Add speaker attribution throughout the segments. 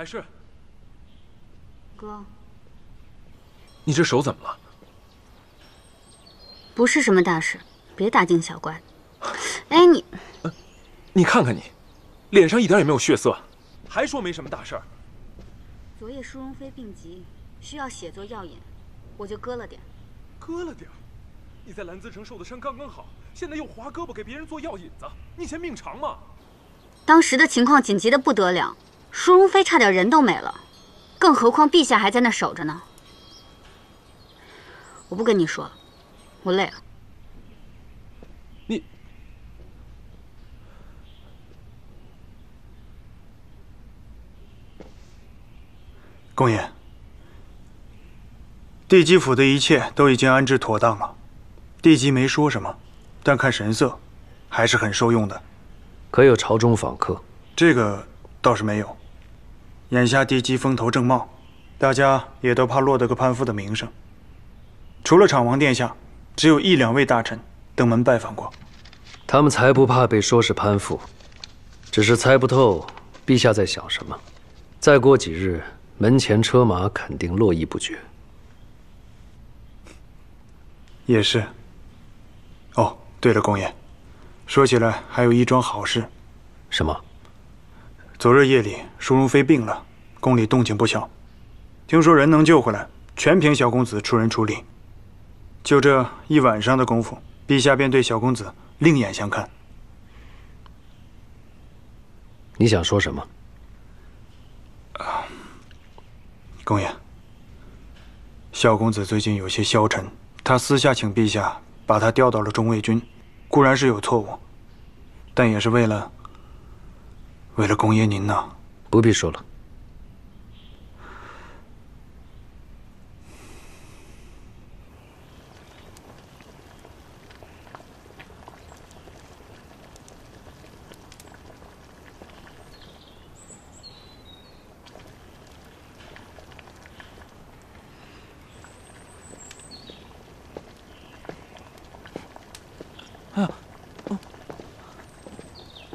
Speaker 1: 海市，
Speaker 2: 哥，
Speaker 1: 你这手怎么了？
Speaker 2: 不是什么大事，别大惊小怪。哎，
Speaker 1: 你看看你，脸上一点也没有血色，还说没什么大事儿。
Speaker 2: 昨夜舒荣妃病急，需要血做药引，我就割了点。
Speaker 1: 割了点儿？你在兰姿城受的伤刚刚好，现在又划胳膊给别人做药引子，你嫌命长吗？
Speaker 2: 当时的情况紧急的不得了，舒荣妃差点人都没了，更何况陛下还在那守着呢。我不跟你说了，我累了。
Speaker 1: 你。
Speaker 3: 公爷，帝姬府的一切都已经安置妥当了。帝姬没说什么，但看神色，还是很受用的。
Speaker 4: 可有朝中访客？
Speaker 3: 这个倒是没有。眼下帝姬风头正茂，大家也都怕落得个攀附的名声。除了长王殿下，只有1、2位大臣登门拜访过。
Speaker 4: 他们才不怕被说是攀附，只是猜不透陛下在想什么。再过几日，门前车马肯定络绎不绝。
Speaker 3: 也是。哦，对了，公爷，说起来还有一桩好事。
Speaker 4: 什么？
Speaker 3: 昨日夜里，淑容妃病了，宫里动静不小。听说人能救回来，全凭小公子出人出力。就这一晚上的功夫，陛下便对小公子另眼相看。
Speaker 4: 你想说什么？
Speaker 3: 公爷，小公子最近有些消沉，他私下请陛下把他调到了中卫军，固然是有错误，但也是为了公爷您呐。
Speaker 4: 不必说了。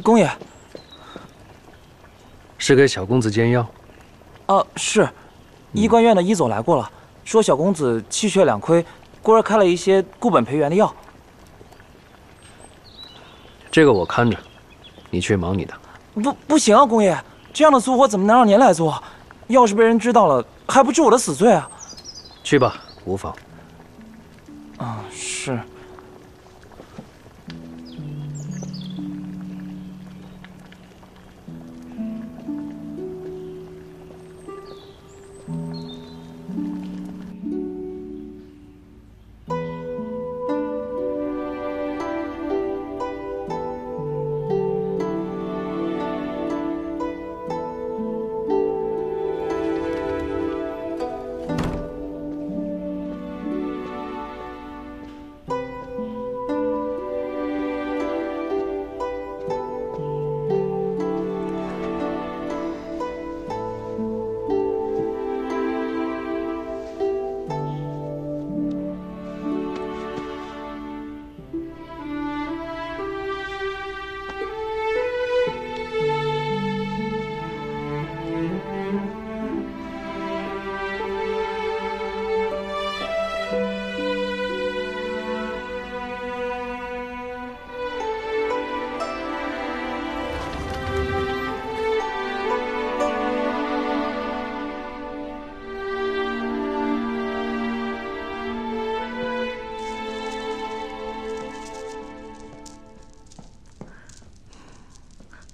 Speaker 5: 公爷，
Speaker 4: 是给小公子煎药？
Speaker 5: 是，医官院的医总来过了，说小公子气血两亏，故而开了一些固本培元的药。
Speaker 4: 这个我看着，你去忙你的。
Speaker 5: 不行啊，公爷，这样的粗活怎么能让您来做？要是被人知道了，还不治我的死罪啊！
Speaker 4: 去吧，无妨。
Speaker 5: 是。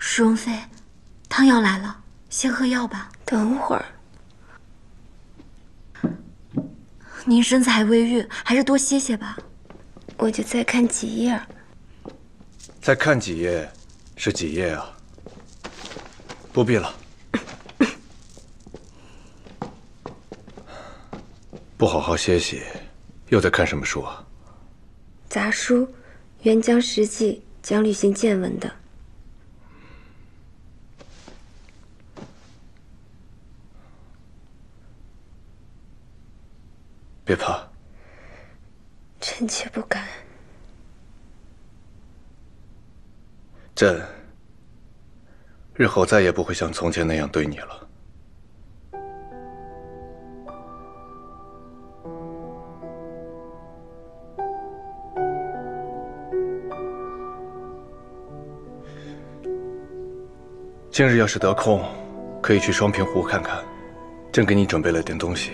Speaker 6: 淑容妃，汤药来了，先喝药吧。
Speaker 7: 等会儿。
Speaker 6: 您身子还未愈，还是多歇歇吧。
Speaker 7: 我就再看几页。
Speaker 8: 再看几页，是几页啊？不必了。不好好歇息，又在看什么书啊？
Speaker 7: 杂书，《元江实记》讲旅行见闻的。
Speaker 8: 别怕，
Speaker 7: 臣妾不敢。
Speaker 8: 朕日后再也不会像从前那样对你了。今日要是得空，可以去双平湖看看，朕给你准备了点东西。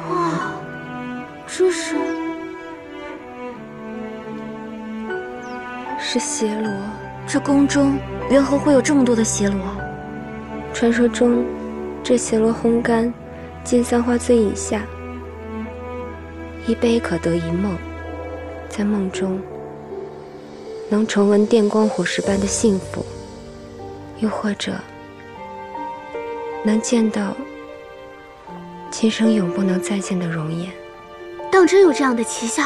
Speaker 6: 哇，这是
Speaker 7: 暹罗。
Speaker 6: 这宫中缘何会有这么多的暹罗？
Speaker 7: 传说中，这暹罗烘干，金桑花醉饮下，一杯可得一梦，在梦中能重温电光火石般的幸福，又或者能见到今生永不能再见的容颜。
Speaker 2: 当真有这样的奇效？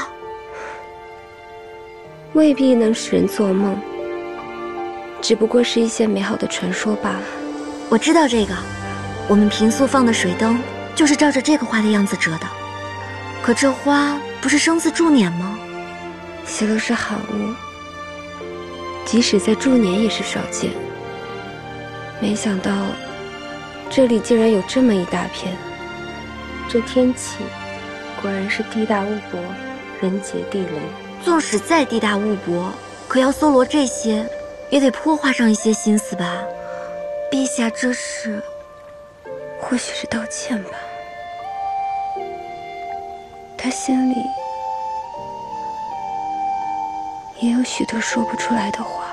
Speaker 7: 未必能使人做梦，只不过是一些美好的传说罢了。
Speaker 6: 我知道这个，我们平素放的水灯就是照着这个花的样子折的。可这花不是生自猪年吗？
Speaker 7: 暹罗是罕物，即使在猪年也是少见。没想到这里竟然有这么一大片。这天气果然是地大物博，人杰地灵。
Speaker 6: 纵使再地大物博，可要搜罗这些，也得颇花上一些心思吧。陛下这是……
Speaker 7: 或许是道歉吧。他心里也有许多说不出来的话。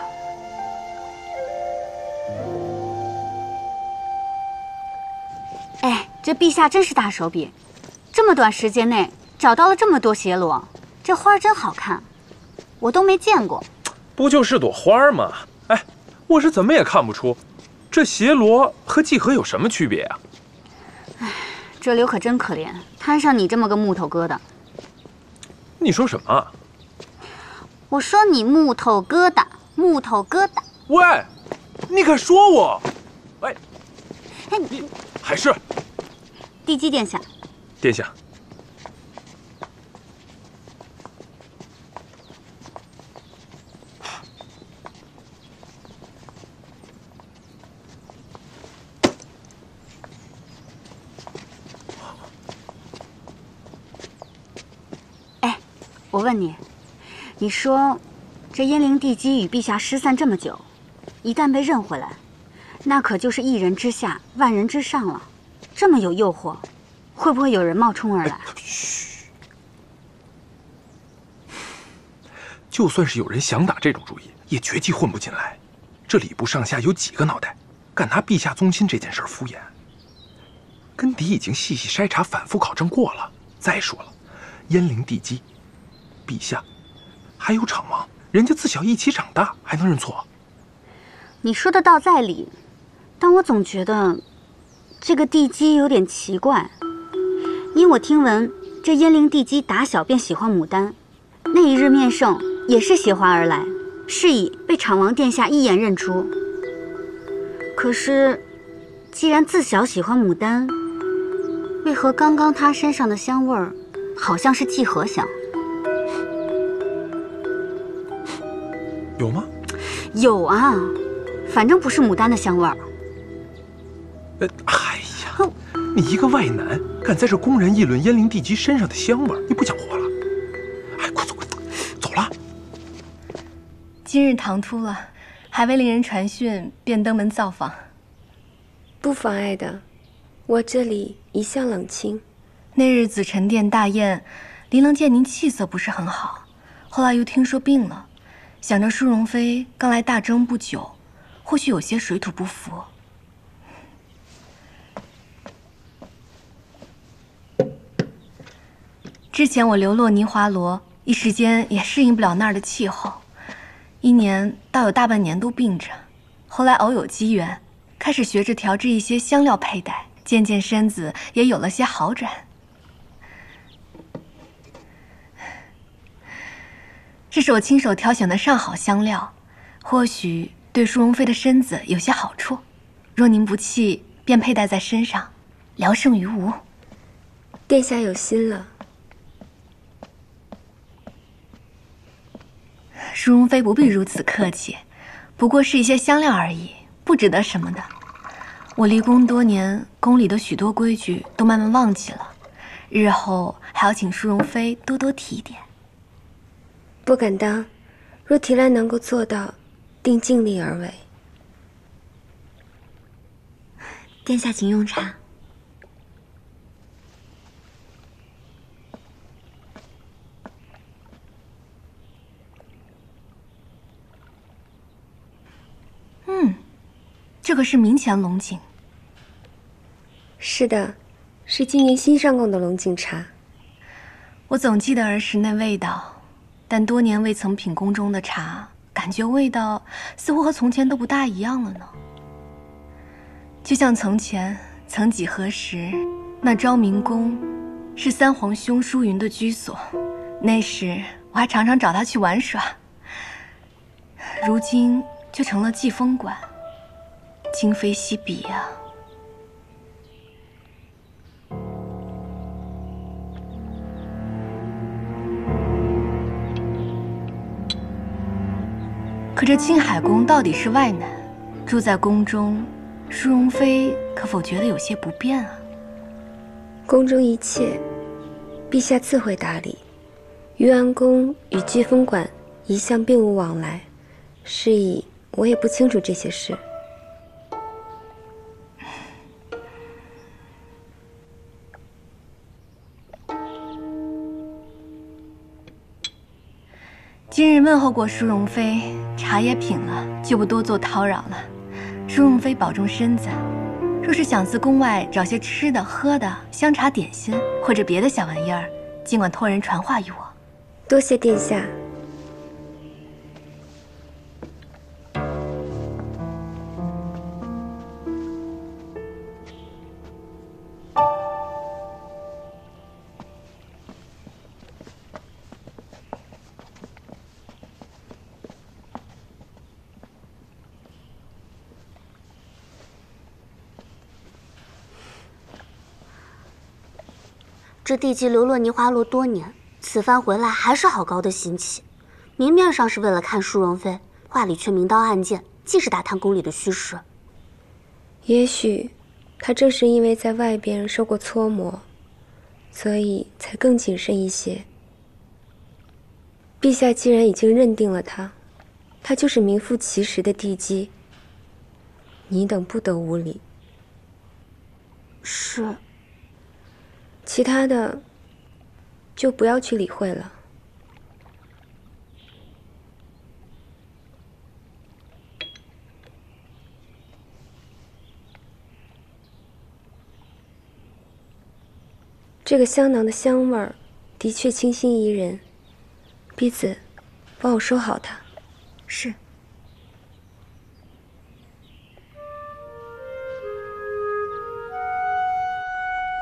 Speaker 2: 哎，这陛下真是大手笔，这么短时间内找到了这么多暹罗，这花真好看，我都没见过。
Speaker 1: 不就是朵花吗？哎，我是怎么也看不出，这暹罗和季禾有什么区别啊？
Speaker 2: 哎，这刘可真可怜，摊上你这么个木头疙瘩。
Speaker 1: 你说什么？
Speaker 2: 我说你木头疙瘩，木头疙瘩。
Speaker 1: 喂，你可说我？喂，
Speaker 2: 哎，
Speaker 1: 你还是
Speaker 2: 帝姬殿下。
Speaker 1: 殿下。
Speaker 2: 我问你，你说这燕灵帝姬与陛下失散这么久，一旦被认回来，那可就是一人之下，万人之上了。这么有诱惑，会不会有人冒充而来？
Speaker 1: 嘘，就算是有人想打这种主意，也绝技混不进来。这礼部上下有几个脑袋，敢拿陛下宗亲这件事敷衍？根底已经细细筛查、反复考证过了。再说了，燕灵帝姬、陛下，还有昶王，人家自小一起长大，还能认错？
Speaker 2: 你说的倒在理，但我总觉得这个帝姬有点奇怪。因我听闻这燕灵帝姬打小便喜欢牡丹，那一日面圣也是携花而来，是以被昶王殿下一眼认出。可是，既然自小喜欢牡丹，为何刚刚她身上的香味儿好像是季禾香？
Speaker 1: 有吗？
Speaker 2: 有啊，反正不是牡丹的香味儿。
Speaker 1: 哎呀，你一个外男，敢在这公然议论燕灵帝姬身上的香味，你不讲活了？哎，快走，快走了。
Speaker 9: 今日唐突了，还未令人传讯，便登门造访。
Speaker 7: 不妨碍的，我这里一向冷清。
Speaker 9: 那日紫宸殿大宴，琳琅见您气色不是很好，后来又听说病了，想着淑容妃刚来大征不久，或许有些水土不服。之前我流落尼华罗，一时间也适应不了那儿的气候，一年倒有大半年都病着。后来偶有机缘，开始学着调制一些香料佩戴，渐渐身子也有了些好转。这是我亲手挑选的上好香料，或许对淑容妃的身子有些好处。若您不弃，便佩戴在身上，聊胜于无。
Speaker 7: 殿下有心了。
Speaker 9: 淑容妃不必如此客气，不过是一些香料而已，不值得什么的。我离宫多年，宫里的许多规矩都慢慢忘记了，日后还要请淑容妃多多提点。
Speaker 7: 不敢当，若提兰能够做到，定尽力而为。
Speaker 6: 殿下请用茶。
Speaker 9: 这个是明前龙井。
Speaker 7: 是的，是今年新上贡的龙井茶。
Speaker 9: 我总记得儿时那味道，但多年未曾品宫中的茶，感觉味道似乎和从前都不大一样了呢。就像从前，曾几何时，那昭明宫是三皇兄舒云的居所，那时我还常常找他去玩耍。如今却成了祭风馆，今非昔比啊。可这青海宫到底是外男，住在宫中，淑容妃可否觉得有些不便啊？
Speaker 7: 宫中一切，陛下自会打理。玉安宫与祭风馆一向并无往来，是以我也不清楚这些事。
Speaker 9: 今日问候过淑容妃，茶也品了，就不多做叨扰了。淑容妃保重身子，若是想自宫外找些吃的喝的、香茶点心或者别的小玩意儿，尽管托人传话于我。
Speaker 7: 多谢殿下。
Speaker 2: 这地基流落泥花落多年，此番回来还是好高的兴起。明面上是为了看淑容妃，话里却明刀暗剑，尽是打探宫里的虚实。
Speaker 7: 也许他正是因为在外边受过搓磨，所以才更谨慎一些。陛下既然已经认定了他，他就是名副其实的地基，你等不得无礼。
Speaker 2: 是。
Speaker 7: 其他的就不要去理会了。这个香囊的香味儿的确清新宜人，婢子，帮我收好它。
Speaker 2: 是。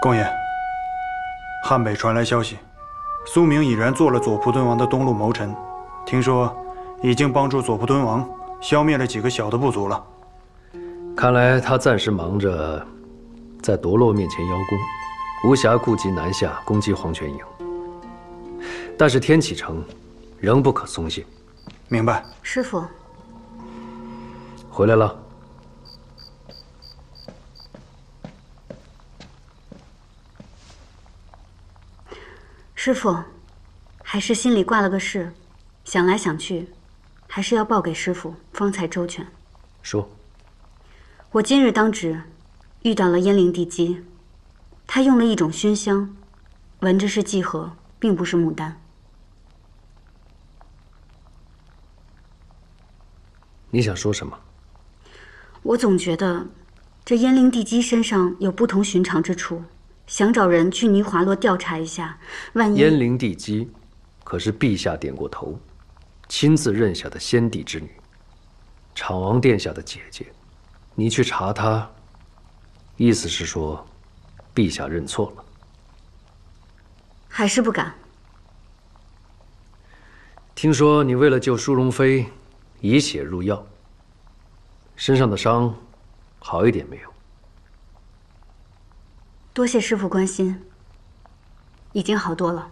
Speaker 3: 公爷，汉北传来消息，苏明已然做了左仆敦王的东路谋臣，听说已经帮助左仆敦王消灭了几个小的部族了。
Speaker 4: 看来他暂时忙着在夺洛面前邀功，无暇顾及南下攻击黄泉营。但是天启城仍不可松懈。
Speaker 3: 明白。
Speaker 2: 师傅，
Speaker 4: 回来了。
Speaker 2: 师傅，还是心里挂了个事，想来想去，还是要报给师傅，方才周全。
Speaker 4: 说。
Speaker 2: 我今日当值，遇到了燕灵帝姬，他用了一种熏香，闻着是季荷，并不是牡丹。
Speaker 4: 你想说什么？
Speaker 2: 我总觉得这燕灵帝姬身上有不同寻常之处，想找人去泥华洛调查一下，万一……
Speaker 4: 燕灵帝姬可是陛下点过头，亲自认下的先帝之女，昶王殿下的姐姐。你去查她，意思是说，陛下认错了？
Speaker 2: 还是不敢。
Speaker 4: 听说你为了救淑容妃，以血入药，身上的伤好一点没有？
Speaker 2: 多谢师傅关心，已经好多了。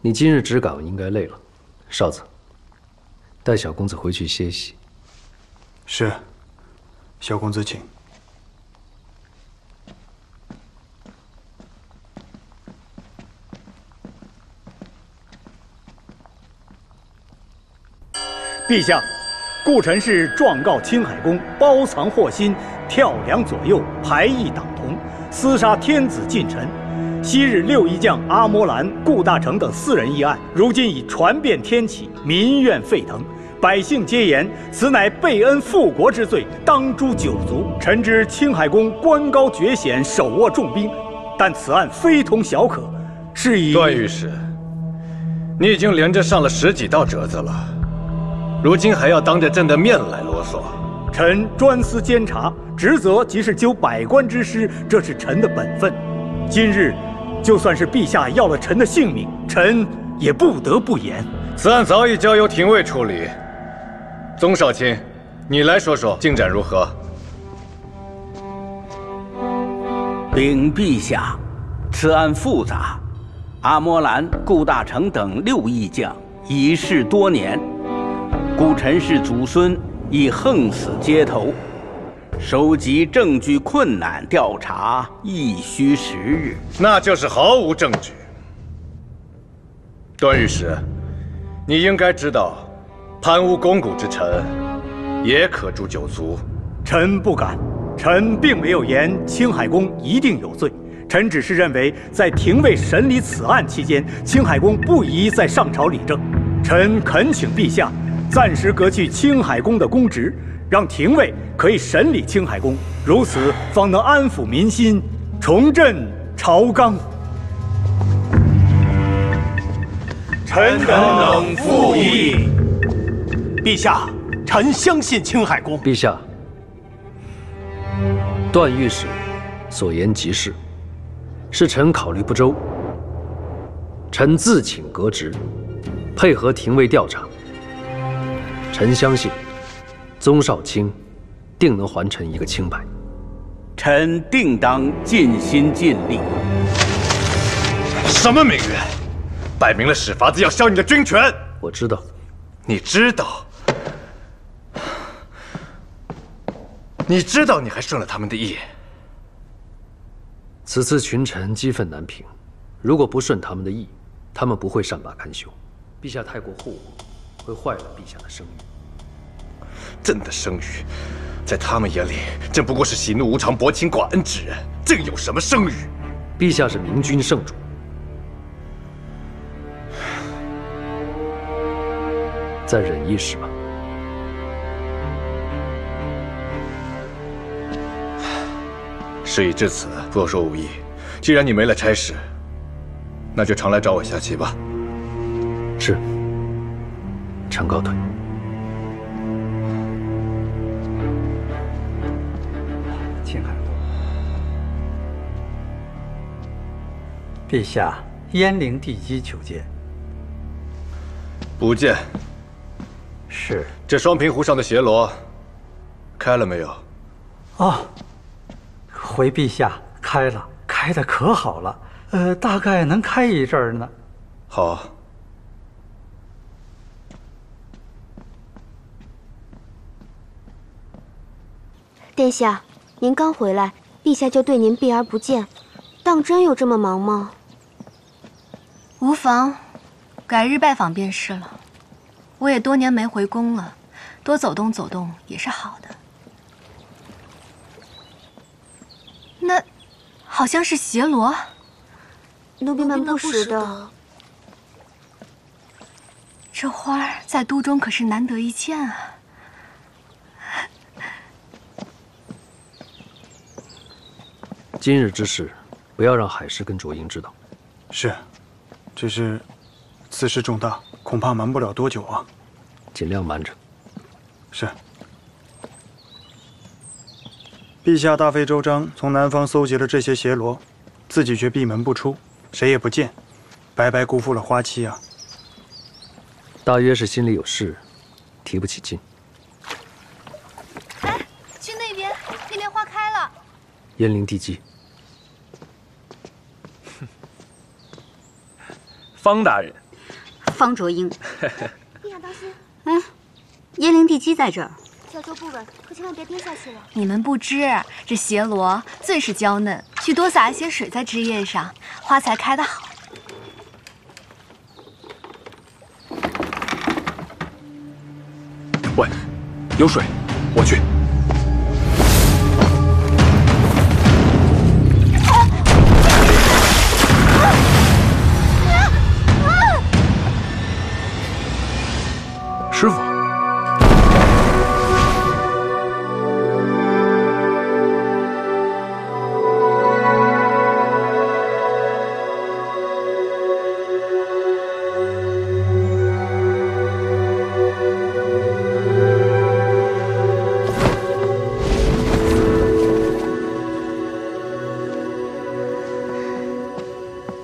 Speaker 4: 你今日值岗应该累了，少子，带小公子回去歇息。
Speaker 3: 是。小公子请。
Speaker 10: 陛下，顾臣是状告青海宫包藏祸心，跳梁左右，排异党同，厮杀天子近臣。昔日6义将阿摩兰、顾大成等4人议案，如今已传遍天启，民怨沸腾。百姓皆言此乃背恩复国之罪，当诛九族。臣知青海宫官高爵显，手握重兵，但此案非同小可，是以……
Speaker 8: 段御史，你已经连着上了10几道折子了，如今还要当着朕的面来啰嗦。
Speaker 10: 臣专司监察，职责即是究百官之失，这是臣的本分。今日，就算是陛下要了臣的性命，臣也不得不言。
Speaker 8: 此案早已交由廷尉处理。宗少卿，你来说说进展如何？
Speaker 11: 禀陛下，此案复杂，阿摩兰、顾大成等6义将已逝多年，顾陈氏祖孙已横死街头，收集证据困难，调查亦需时日。
Speaker 8: 那就是毫无证据。段御史，你应该知道，贪污肱骨之臣，也可诛9族。
Speaker 10: 臣不敢，臣并没有言青海宫一定有罪，臣只是认为，在廷尉审理此案期间，青海宫不宜在上朝理政。臣恳请陛下暂时革去青海宫的公职，让廷尉可以审理青海宫，如此方能安抚民心，重振朝纲。
Speaker 12: 臣等复议。陛下，臣相信青海宫。
Speaker 4: 陛下，段御史所言极是，是臣考虑不周，臣自请革职，配合廷尉调查。臣相信，宗少卿定能还臣一个清白。
Speaker 11: 臣定当尽心尽力。
Speaker 8: 什么名媛？摆明了使法子要削你的军权。
Speaker 4: 我知道，
Speaker 8: 你知道，你还顺了他们的意。
Speaker 4: 此次群臣激愤难平，如果不顺他们的意，他们不会善罢甘休。陛下太过护我，会坏了陛下的声誉。
Speaker 8: 朕的声誉，在他们眼里，朕不过是喜怒无常、薄情寡恩之人，朕有什么声誉？
Speaker 4: 陛下是明君圣主，再忍一时吧。
Speaker 8: 事已至此，若说无益。既然你没了差事，那就常来找我下棋吧。
Speaker 4: 是。臣告退。
Speaker 13: 青海宫，陛下，燕陵地基求见。
Speaker 8: 不见。
Speaker 13: 是。
Speaker 8: 这双平湖上的斜罗，开了没有？
Speaker 13: 哦，回陛下，开了，开得可好了。大概能开一阵儿呢。
Speaker 8: 好。
Speaker 7: 殿下，您刚回来，陛下就对您避而不见，当真有这么忙吗？
Speaker 9: 无妨，改日拜访便是了。我也多年没回宫了，多走动走动也是好的。那好像是暹罗，
Speaker 7: 奴婢们不识得。
Speaker 9: 这花儿在都中可是难得一见啊。
Speaker 4: 今日之事，不要让海氏跟卓英知道。
Speaker 3: 是，只是此事重大，恐怕瞒不了多久啊。
Speaker 4: 尽量瞒着。
Speaker 3: 是。陛下大费周章从南方搜集了这些暹罗，自己却闭门不出，谁也不见，白白辜负了花期啊。
Speaker 4: 大约是心里有事，提不起劲。
Speaker 9: 哎，去那边，那边花开了。
Speaker 4: 燕陵地基。
Speaker 1: 方大人，
Speaker 2: 方卓英。
Speaker 7: 陛下当心！
Speaker 2: 哎，燕陵地基在这儿，小周不稳，可千万别跌下去了。
Speaker 9: 你们不知，这鞋螺最是娇嫩，去多洒一些水在枝叶上，花才开得好。
Speaker 1: 喂，有水，我去。师傅。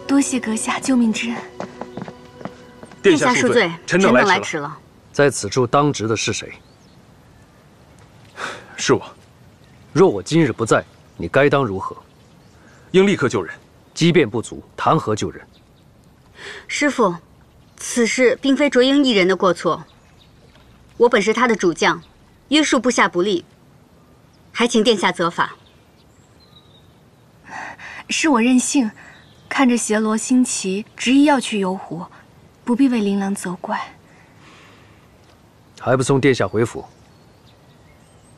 Speaker 9: 多谢阁下救命之恩。
Speaker 1: 殿下恕罪，臣等来迟了。
Speaker 4: 在此处当值的是谁？
Speaker 1: 是我。
Speaker 4: 若我今日不在，你该当如何？
Speaker 1: 应立刻救人。
Speaker 4: 机变不足，谈何救人？
Speaker 2: 师父，此事并非卓英一人的过错。我本是他的主将，约束部下不力，还请殿下责罚。
Speaker 9: 是我任性，看着邪罗新奇，执意要去游湖，不必为琳琅责怪。
Speaker 4: 还不送殿下回府？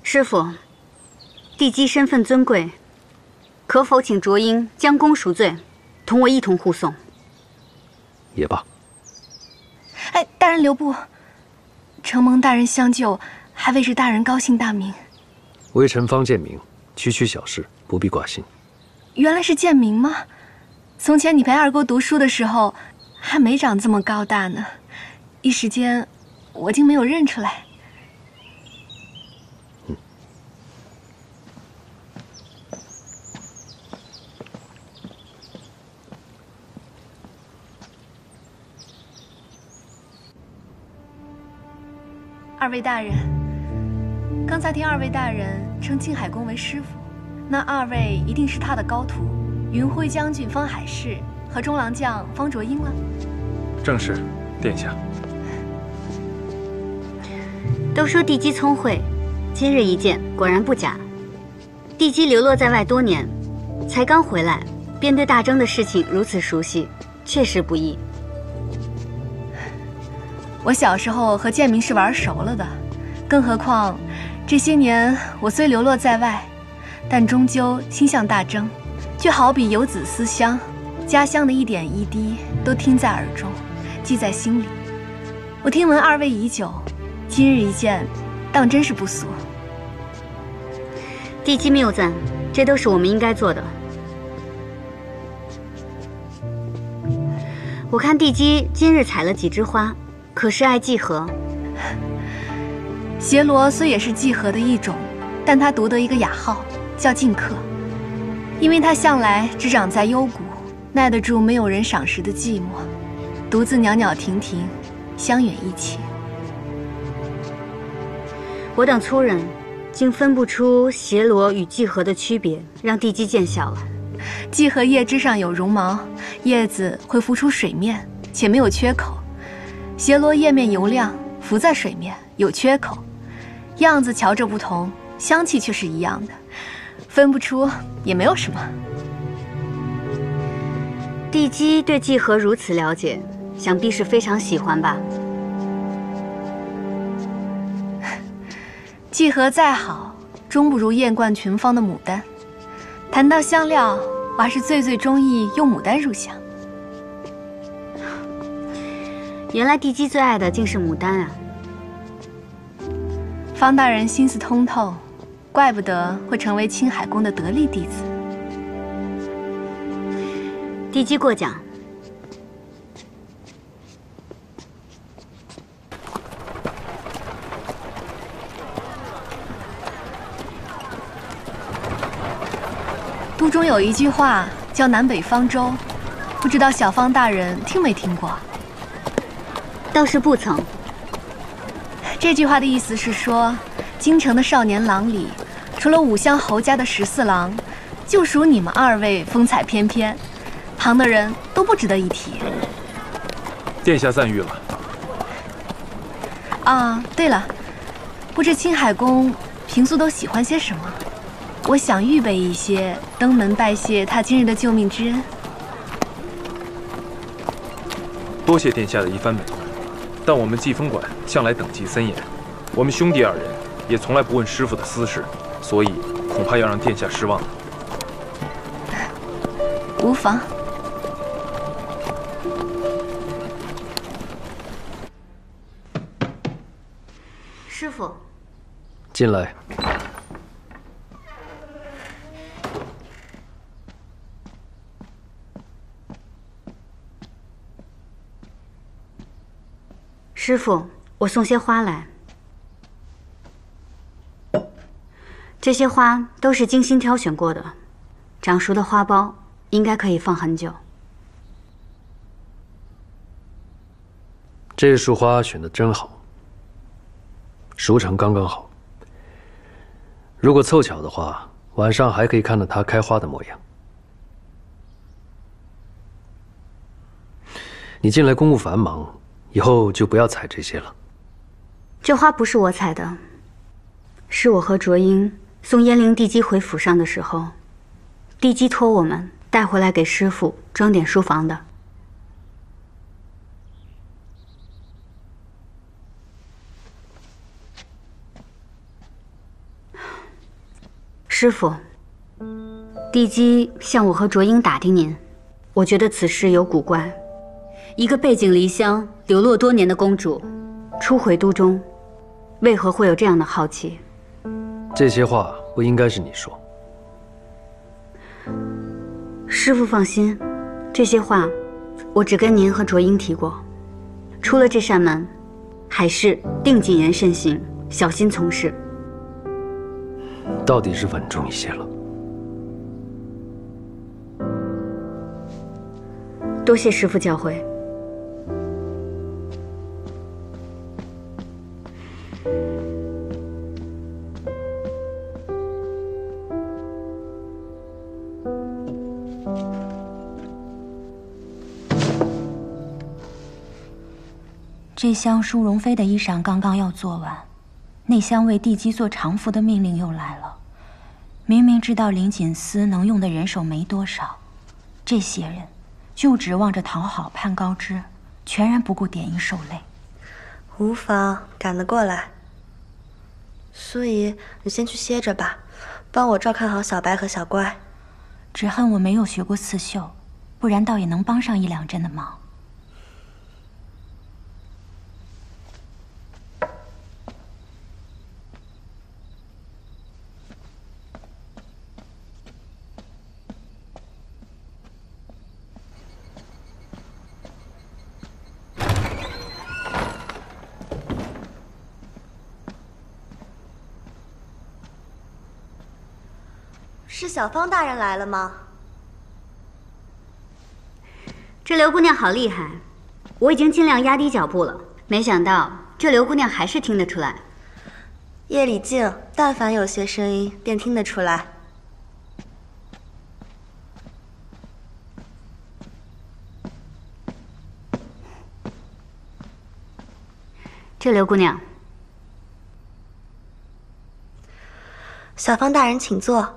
Speaker 2: 师父，帝姬身份尊贵，可否请卓英将功赎罪，同我一同护送？
Speaker 4: 也罢。
Speaker 9: 哎，大人留步，承蒙大人相救，还未使大人高兴大名。
Speaker 4: 微臣方建明，区区小事，不必挂心。
Speaker 9: 原来是建明吗？从前你陪二哥读书的时候，还没长这么高大呢，一时间我竟没有认出来。二位大人，刚才听二位大人称靖海公为师傅，那二位一定是他的高徒，云辉将军方海市和中郎将方卓英了。
Speaker 1: 正是，殿下。
Speaker 2: 都说帝姬聪慧，今日一见，果然不假。帝姬流落在外多年，才刚回来，便对大征的事情如此熟悉，确实不易。
Speaker 9: 我小时候和建明是玩熟了的，更何况这些年我虽流落在外，但终究心向大征，就好比游子思乡，家乡的一点一滴都听在耳中，记在心里。我听闻二位已久，今日一见，当真是不俗。
Speaker 2: 帝姬谬赞，这都是我们应该做的。我看帝姬今日采了几枝花，可是爱季禾。
Speaker 9: 邪罗虽也是季禾的一种，但它独得一个雅号，叫静客，因为它向来只长在幽谷，耐得住没有人赏识的寂寞，独自袅袅婷婷，香远益气。
Speaker 2: 我等粗人竟分不出邪罗与季禾的区别，让帝姬见笑了。
Speaker 9: 季禾叶枝上有绒毛，叶子会浮出水面，且没有缺口；邪罗叶面油亮，浮在水面，有缺口，样子瞧着不同，香气却是一样的，分不出也没有什么。
Speaker 2: 帝姬对季禾如此了解，想必是非常喜欢吧？
Speaker 9: 季禾再好，终不如艳冠群芳的牡丹。谈到香料，我还是最中意用牡丹入香。
Speaker 2: 原来帝姬最爱的竟是牡丹啊！
Speaker 9: 方大人心思通透，怪不得会成为青海宫的得力弟子。
Speaker 2: 帝姬过奖。
Speaker 9: 都中有一句话叫南北方舟，不知道小方大人听没听过？
Speaker 2: 倒是不曾。
Speaker 9: 这句话的意思是说，京城的少年郎里，除了武乡侯家的14郎，就属你们二位风采翩翩，旁的人都不值得一提。
Speaker 1: 殿下赞誉了。
Speaker 9: 啊，对了，不知青海宫平素都喜欢些什么？我想预备一些，登门拜谢他今日的救命之恩。
Speaker 1: 多谢殿下的一番美况，但我们祭风馆向来等级森严，我们兄弟二人也从来不问师傅的私事，所以恐怕要让殿下失望了。
Speaker 9: 无妨。
Speaker 2: 师傅，
Speaker 4: 进来。
Speaker 2: 师傅，我送些花来。这些花都是精心挑选过的，长熟的花苞应该可以放很久。
Speaker 4: 这束花选得真好，熟成刚刚好。如果凑巧的话，晚上还可以看到它开花的模样。你近来公务繁忙，以后就不要采这些了。
Speaker 2: 这花不是我采的，是我和卓英送燕灵帝姬回府上的时候，帝姬托我们带回来给师傅装点书房的。师傅，帝姬向我和卓英打听您，我觉得此事有古怪。一个背井离乡、流落多年的公主，初回都中，为何会有这样的好奇？
Speaker 4: 这些话不应该是你说。
Speaker 2: 师傅放心，这些话我只跟您和卓英提过。出了这扇门，还是定谨言慎行，小心从事。
Speaker 4: 到底是稳重一些了。
Speaker 2: 多谢师傅教诲。
Speaker 14: 这厢淑容妃的衣裳刚刚要做完，那厢为帝姬做常服的命令又来了。明明知道灵锦司能用的人手没多少，这些人就指望着讨好攀高枝，全然不顾点衣受累。
Speaker 15: 无妨，赶得过来。苏姨，你先去歇着吧，帮我照看好小白和小乖。
Speaker 14: 只恨我没有学过刺绣，不然倒也能帮上一两针的忙。
Speaker 15: 是小芳大人来了吗？
Speaker 2: 这刘姑娘好厉害，我已经尽量压低脚步了，没想到这刘姑娘还是听得出来。
Speaker 15: 夜里静，但凡有些声音，便听得出来。
Speaker 2: 这刘姑娘，
Speaker 15: 小芳大人请坐。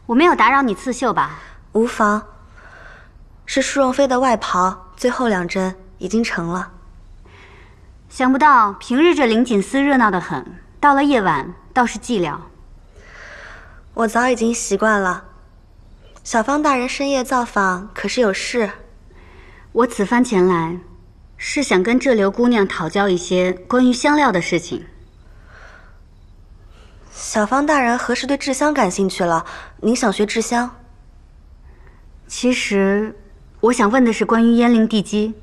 Speaker 2: 我没有打扰你刺绣吧？
Speaker 15: 无妨。是淑容妃的外袍，最后2针已经成了。
Speaker 2: 想不到平日这灵锦司热闹得很，到了夜晚倒是寂寥。
Speaker 15: 我早已经习惯了。小芳大人深夜造访，可是有事？
Speaker 2: 我此番前来，是想跟这刘姑娘讨教一些关于香料的事情。
Speaker 15: 小芳大人何时对制香感兴趣了？您想学制香？
Speaker 2: 其实，我想问的是关于燕灵帝姬。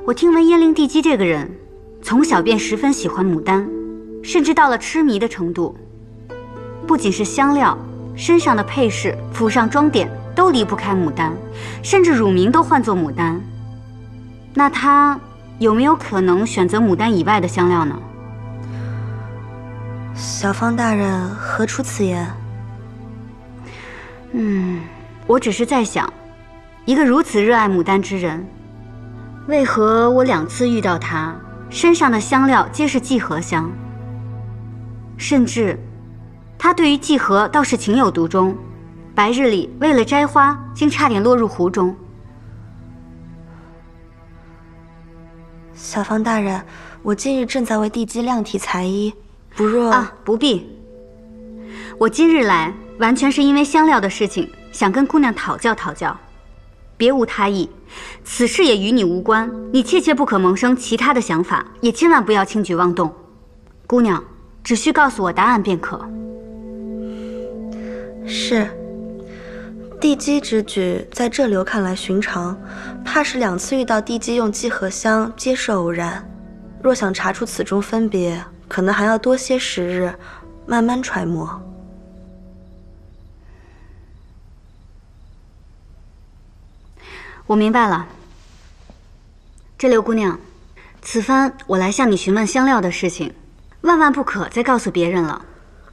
Speaker 2: 我听闻燕灵帝姬这个人，从小便十分喜欢牡丹，甚至到了痴迷的程度。不仅是香料，身上的配饰、府上装点都离不开牡丹，甚至乳名都唤作牡丹。那她有没有可能选择牡丹以外的香料呢？
Speaker 15: 小芳大人何出此言？
Speaker 2: 我只是在想，一个如此热爱牡丹之人，为何我2次遇到他，身上的香料皆是季禾香？甚至，他对于季禾倒是情有独钟，白日里为了摘花，竟差点落入湖中。
Speaker 15: 小芳大人，我近日正在为地基量体裁衣，不若……
Speaker 2: 不必。我今日来，完全是因为香料的事情，想跟姑娘讨教讨教，别无他意。此事也与你无关，你切切不可萌生其他的想法，也千万不要轻举妄动。姑娘，只需告诉我答案便可。
Speaker 15: 是。地基之举，在这流看来寻常，怕是2次遇到地基用季禾香，皆是偶然。若想查出此中分别，可能还要多些时日，慢慢揣摩。
Speaker 2: 我明白了。这刘姑娘，此番我来向你询问香料的事情，万万不可再告诉别人了。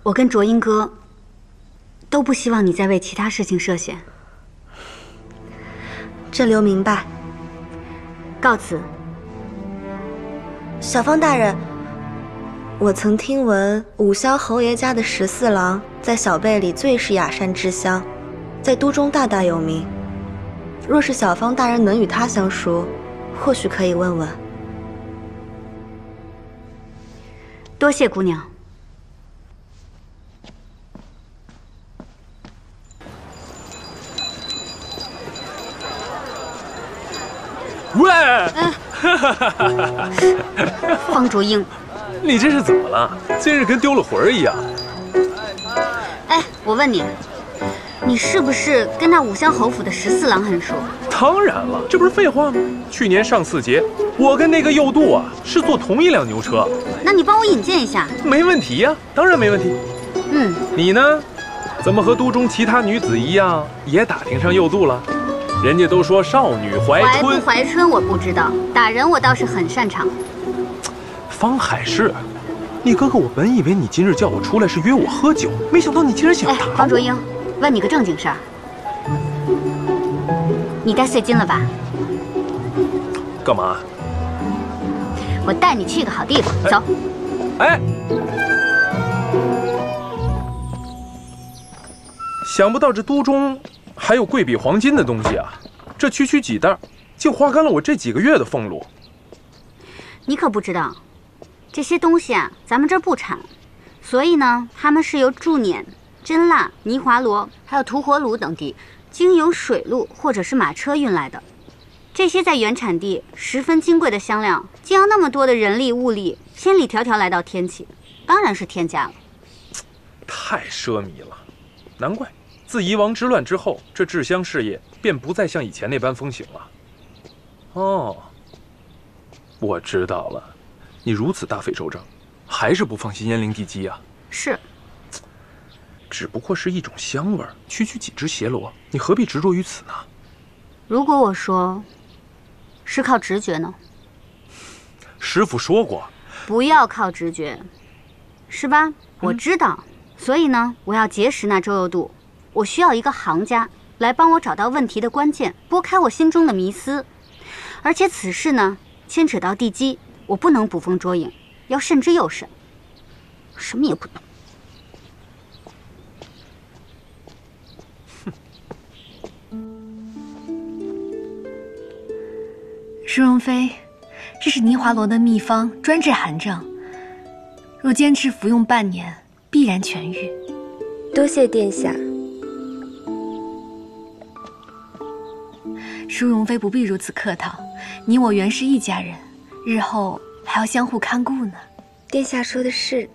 Speaker 2: 我跟卓英哥都不希望你再为其他事情涉险。
Speaker 15: 这刘明白。
Speaker 2: 告辞。
Speaker 15: 小芳大人，我曾听闻武乡侯爷家的14郎在小辈里最是雅善之乡，在都中大大有名。若是小芳大人能与他相熟，或许可以问问。
Speaker 2: 多谢姑娘。
Speaker 1: 喂，
Speaker 2: 方卓英，
Speaker 1: 你这是怎么了？今日跟丢了魂儿一样。
Speaker 2: 哎，我问你，你是不是跟那武乡侯府的14郎很熟？
Speaker 1: 当然了，这不是废话吗？去年上巳节，我跟那个右渡啊是坐同一辆牛车。
Speaker 2: 那你帮我引荐一下。
Speaker 1: 没问题呀，当然没问题。你呢？怎么和都中其他女子一样，也打听上右渡了？人家都说少女怀春，
Speaker 2: 怀不怀春我不知道，打人我倒是很擅长。
Speaker 1: 方海市，你哥哥，我本以为你今日叫我出来是约我喝酒，没想到你竟然想打我。
Speaker 2: 方卓英，问你个正经事儿，你带碎金了吧？
Speaker 1: 干嘛？
Speaker 2: 我带你去个好地方，走。
Speaker 1: 哎，想不到这都中还有贵比黄金的东西啊！这区区几袋，竟花干了我这几个月的俸禄。
Speaker 2: 你可不知道，这些东西啊，咱们这儿不产，所以呢，它们是由驻捻、真腊、尼华罗，还有吐火鲁等地，经由水路或者是马车运来的。这些在原产地十分金贵的香料，竟要那么多的人力物力，千里迢迢来到天启，当然是天价了。
Speaker 1: 太奢靡了，难怪。自夷王之乱之后，这制香事业便不再像以前那般风行了。哦，我知道了，你如此大费周章，还是不放心燕灵地基啊？
Speaker 2: 是，
Speaker 1: 只不过是一种香味儿，区区几只暹罗，你何必执着于此呢？
Speaker 2: 如果我说是靠直觉呢？
Speaker 1: 师傅说过，
Speaker 2: 不要靠直觉，是吧？我知道，所以呢，我要结识那周右渡。我需要一个行家来帮我找到问题的关键，拨开我心中的迷思。而且此事呢，牵扯到地基，我不能捕风捉影，要慎之又慎。什么也不懂。
Speaker 9: 舒荣妃，这是尼华罗的秘方，专治寒症。若坚持服用半年，必然痊愈。
Speaker 7: 多谢殿下。
Speaker 9: 舒荣妃不必如此客套，你我原是一家人，日后还要相互看顾呢。
Speaker 7: 殿下说的是。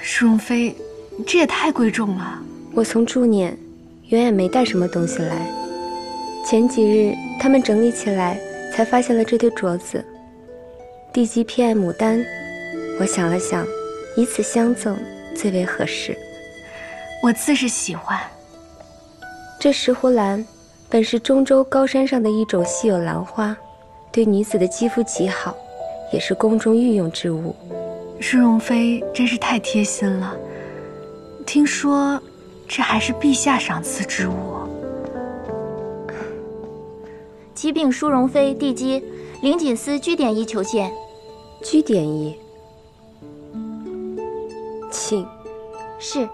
Speaker 9: 舒荣妃，这也太贵重了。
Speaker 7: 我从驻捻远远没带什么东西来，前几日他们整理起来，才发现了这对镯子。地基偏爱牡丹，我想了想，以此相赠最为合适。
Speaker 9: 我自是喜欢。
Speaker 7: 这石斛兰本是中州高山上的一种稀有兰花，对女子的肌肤极好，也是宫中御用之物。
Speaker 9: 舒容妃真是太贴心了。听说这还是陛下赏赐之物。
Speaker 16: 启禀舒容妃帝姬，灵锦司居典仪求见。
Speaker 7: 居典仪，请。
Speaker 16: 是。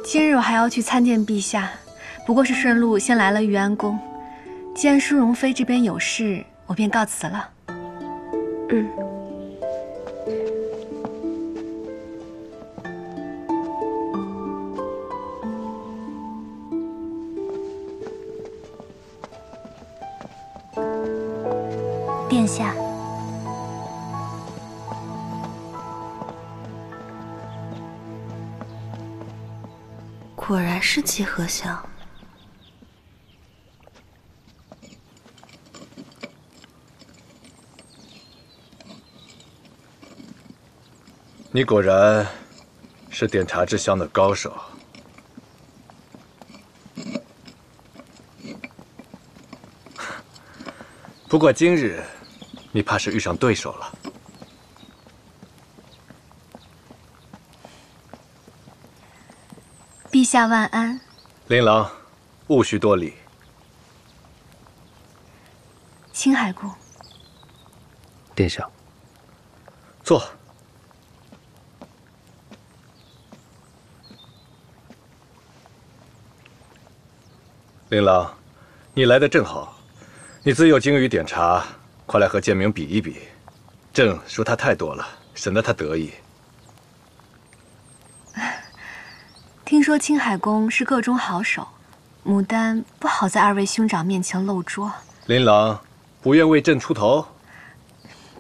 Speaker 9: 今日我还要去参见陛下，不过是顺路先来了玉安宫。既然舒容妃这边有事，我便告辞了。
Speaker 7: 嗯。
Speaker 14: 殿下，
Speaker 15: 果然是季荷香。
Speaker 8: 你果然是点茶之香的高手。不过今日，你怕是遇上对手了。
Speaker 9: 陛下万安。
Speaker 8: 琳琅，勿需多礼。
Speaker 9: 青海宫。
Speaker 4: 殿下，
Speaker 8: 坐。琳琅，你来的正好。你自幼精于点茶，快来和建明比一比。朕说他太多了，省得他得意。
Speaker 9: 听说青海宫是个中好手，牡丹不好在二位兄长面前露拙。
Speaker 8: 琳琅，不愿为朕出头？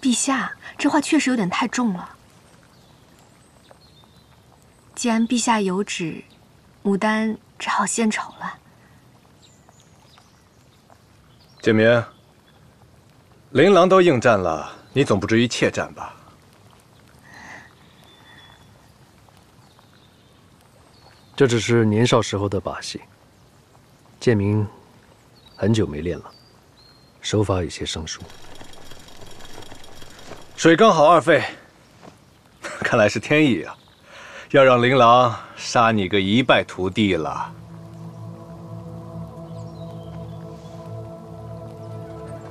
Speaker 9: 陛下，这话确实有点太重了。既然陛下有旨，牡丹只好献丑了。
Speaker 8: 建明，琳琅都应战了，你总不至于怯战吧？
Speaker 4: 这只是年少时候的把戏。建明很久没练了，手法有些生疏。
Speaker 8: 水刚好二费，看来是天意啊，要让琳琅杀你个一败涂地了。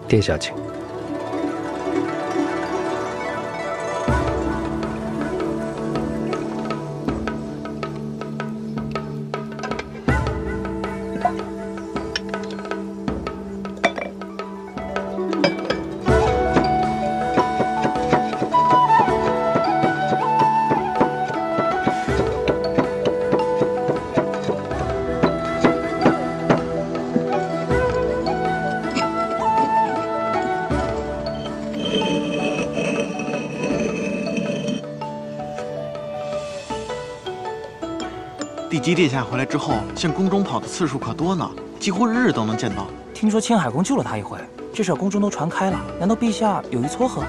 Speaker 4: 殿下请。
Speaker 17: 帝姬殿下回来之后，向宫中跑的次数可多呢，几乎日日都能见到。
Speaker 5: 听说青海宫救了他一回，这事宫中都传开了，难道陛下有意撮合？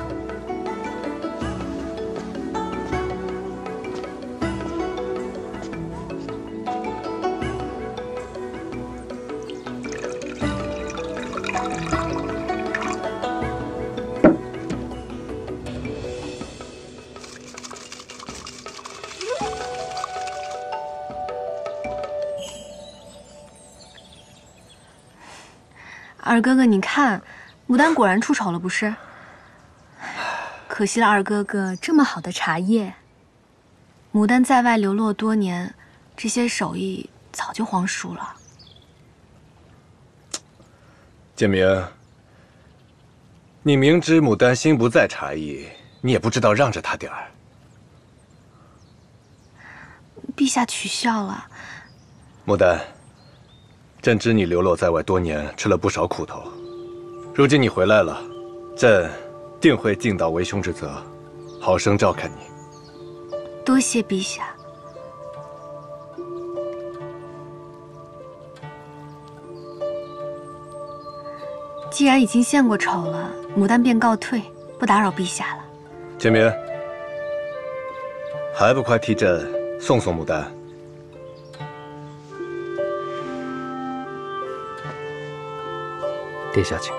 Speaker 9: 二哥哥，你看，牡丹果然出丑了，不是？可惜了，二哥哥这么好的茶叶。牡丹在外流落多年，这些手艺早就荒疏了。
Speaker 8: 建明，你明知牡丹心不在茶艺，你也不知道让着她点儿。
Speaker 9: 陛下取笑了。
Speaker 8: 牡丹。朕知你流落在外多年，吃了不少苦头。如今你回来了，朕定会尽到为兄之责，好生照看你。
Speaker 9: 多谢陛下。既然已经献过丑了，牡丹便告退，不打扰陛下了。
Speaker 8: 建明，还不快替朕送送牡丹？
Speaker 4: 殿下请。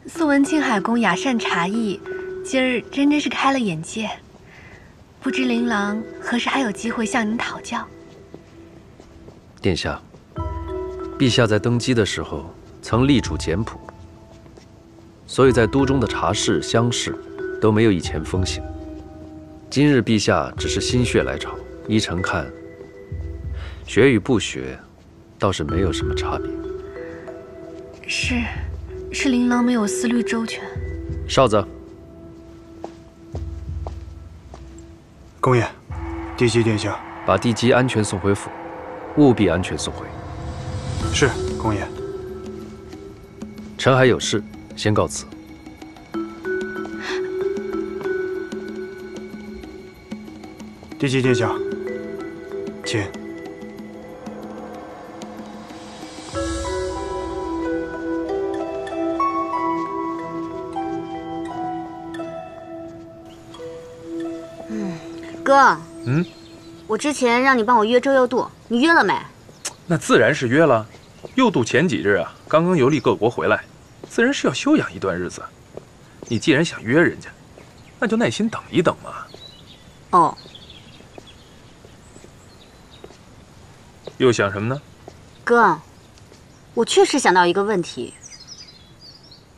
Speaker 9: 素闻青海公雅善茶艺，今儿真是开了眼界。不知琳琅何时还有机会向您讨教？
Speaker 4: 殿下，陛下在登基的时候曾力主简朴，所以在都中的茶室、乡试都没有以前风行。今日陛下只是心血来潮，依臣看，学与不学，倒是没有什么差别。
Speaker 9: 是琳琅没有思虑周全。
Speaker 4: 哨子，
Speaker 3: 公爷，帝姬殿下，
Speaker 4: 把帝姬安全送回府，务必安全送回。
Speaker 3: 是，公爷。
Speaker 4: 臣还有事，先告辞。
Speaker 3: 帝姬殿下，请。
Speaker 2: 哥，我之前让你帮我约周佑度，你约了没？
Speaker 1: 那自然是约了。佑度前几日啊，刚刚游历各国回来，自然是要休养一段日子。你既然想约人家，那就耐心等一等嘛。
Speaker 2: 哦。
Speaker 1: 又想什么呢？
Speaker 2: 哥，我确实想到一个问题。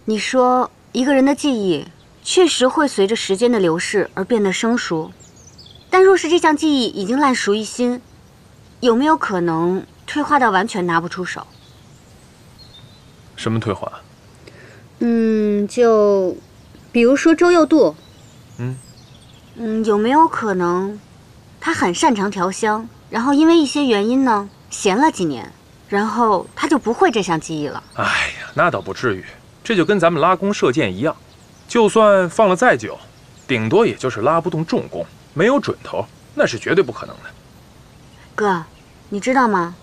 Speaker 2: 你说一个人的记忆确实会随着时间的流逝而变得生疏。但若是这项记忆已经烂熟于心，有没有可能退化到完全拿不出手？
Speaker 1: 什么退化？
Speaker 2: 就比如说周佑度。有没有可能他很擅长调香，然后因为一些原因呢，闲了几年，然后他就不会这项技艺了？
Speaker 1: 哎呀，那倒不至于，这就跟咱们拉弓射箭一样，就算放了再久，顶多也就是拉不动重弓。没有准头，那是绝对不可能的。
Speaker 2: 哥，你知道吗？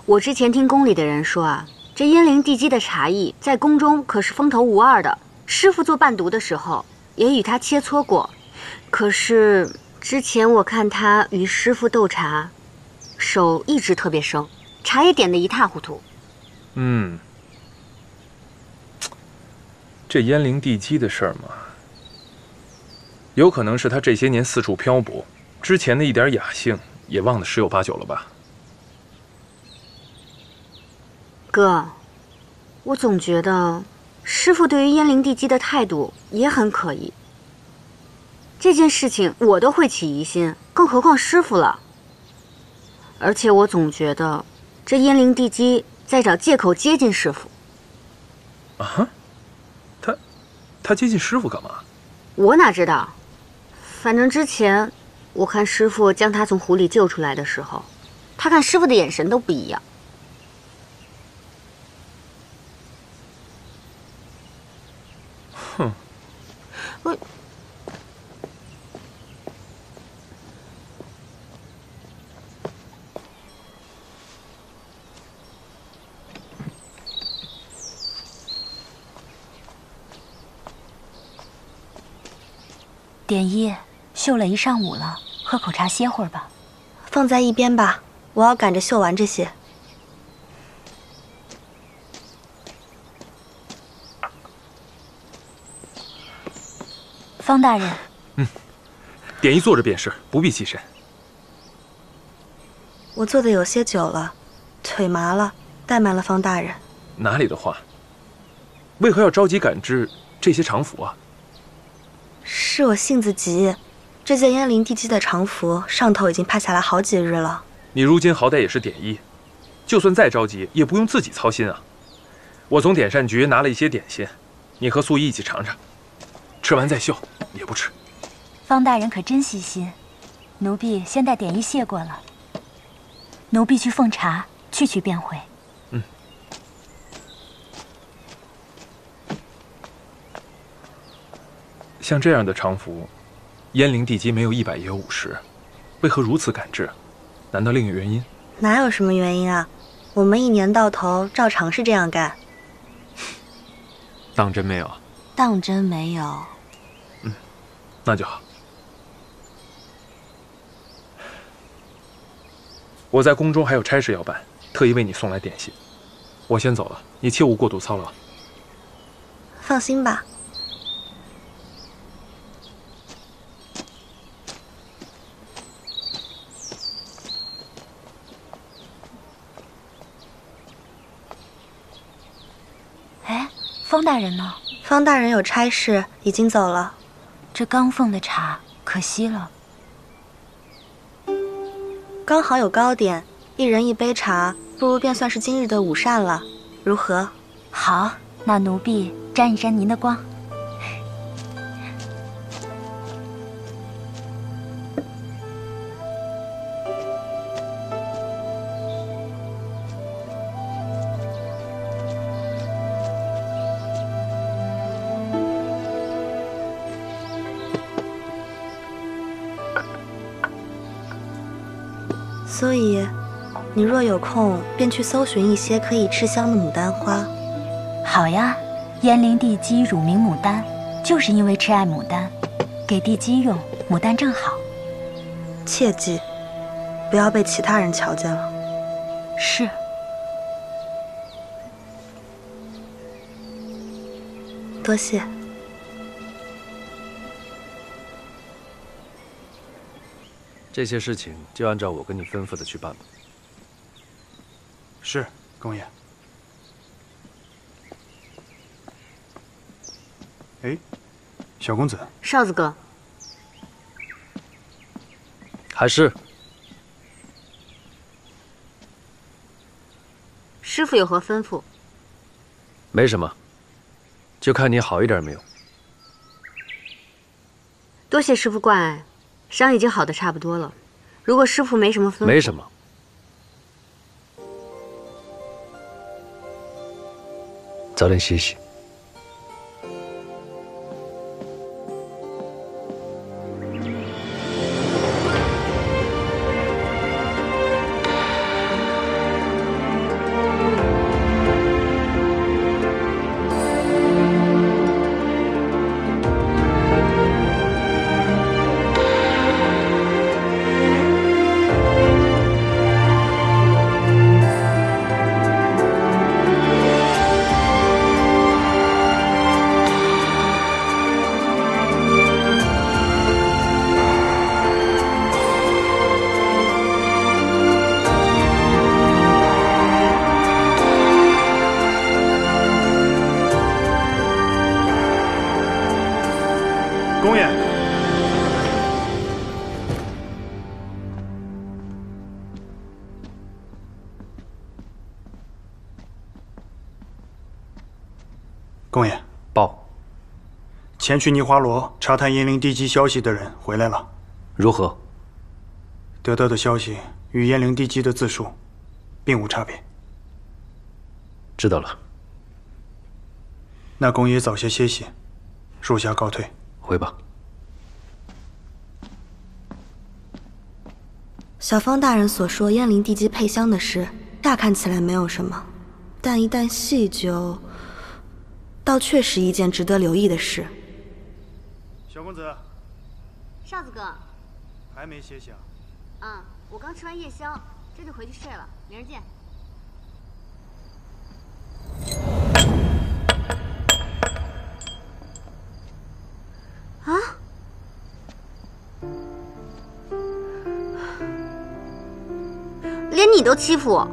Speaker 2: 我之前听宫里的人说啊，这燕陵地基的茶艺在宫中可是风头无二的。师傅做伴读的时候也与他切磋过，可是之前我看他与师傅斗茶，手一直特别生，茶也点得一塌糊涂。
Speaker 1: 这燕陵地基的事儿嘛，有可能是他这些年四处漂泊，之前的一点雅兴也忘得十有八九了吧？
Speaker 2: 哥，我总觉得师傅对于燕陵地基的态度也很可疑。这件事情我都会起疑心，更何况师傅了。而且我总觉得这燕陵地基在找借口接近师傅。
Speaker 1: 啊？他接近师傅干嘛？
Speaker 2: 我哪知道？反正之前我看师傅将他从湖里救出来的时候，他看师傅的眼神都不一样。
Speaker 1: 哼，
Speaker 2: 我
Speaker 14: 典医绣了一上午了，喝口茶歇会儿吧。
Speaker 15: 放在一边吧，我要赶着绣完这些。
Speaker 14: 方大人，
Speaker 1: 典医坐着便是，不必起身。
Speaker 15: 我坐的有些久了，腿麻了，怠慢了方大人。
Speaker 1: 哪里的话？为何要着急赶制这些常服啊？
Speaker 15: 是我性子急，这件燕陵地基的常服上头已经派下来好几日了。
Speaker 1: 你如今好歹也是典医，就算再着急，也不用自己操心啊。我从典膳局拿了一些点心，你和素衣一起尝尝，吃完再绣，也不迟。
Speaker 14: 方大人可真细心，奴婢先带典医谢过了。奴婢去奉茶，去便回。
Speaker 1: 像这样的常服，燕灵地基没有100也有50，为何如此赶制？难道另有原因？
Speaker 15: 哪有什么原因啊？我们一年到头照常是这样干。
Speaker 1: 当真没有？
Speaker 15: 当真没有。
Speaker 1: 那就好。我在宫中还有差事要办，特意为你送来点心。我先走了，你切勿过度操劳。
Speaker 15: 放心吧。
Speaker 14: 哎，方大人呢？
Speaker 15: 方大人有差事，已经走了。
Speaker 14: 这刚奉的茶可惜了。
Speaker 15: 刚好有糕点，一人1杯茶，不如便算是今日的午膳了，如何？
Speaker 14: 好，那奴婢沾一沾您的光。
Speaker 15: 所以，你若有空，便去搜寻一些可以制香的牡丹花。
Speaker 14: 好呀，燕灵地基乳名牡丹，就是因为挚爱牡丹，给地基用，牡丹正好。
Speaker 15: 切记，不要被其他人瞧见了。
Speaker 14: 是。
Speaker 15: 多谢。
Speaker 4: 这些事情就按照我跟你吩咐的去办吧。
Speaker 3: 是，公爷。哎，小公子。
Speaker 2: 少子哥。
Speaker 4: 还是。
Speaker 2: 师傅有何吩咐？
Speaker 4: 没什么，就看你好一点没有。
Speaker 2: 多谢师傅关爱。伤已经好的差不多了，如果师傅没什么吩咐，
Speaker 4: 没什么。早点歇息。
Speaker 3: 公爷，公爷，
Speaker 4: 报。
Speaker 3: 前去泥华罗查探燕灵地基消息的人回来了。
Speaker 4: 如何？
Speaker 3: 得到的消息与燕灵地基的自述并无差别。
Speaker 4: 知道了。
Speaker 3: 那公爷早些歇息，属下告退。
Speaker 4: 回吧。
Speaker 15: 小方大人所说燕灵地基配香的事，乍看起来没有什么，但一旦细究，倒确实一件值得留意的事。
Speaker 3: 小公子，
Speaker 2: 少子哥，
Speaker 3: 还没歇息啊？
Speaker 2: 我刚吃完夜宵，这就回去睡了，明儿见。啊！连你都欺负我！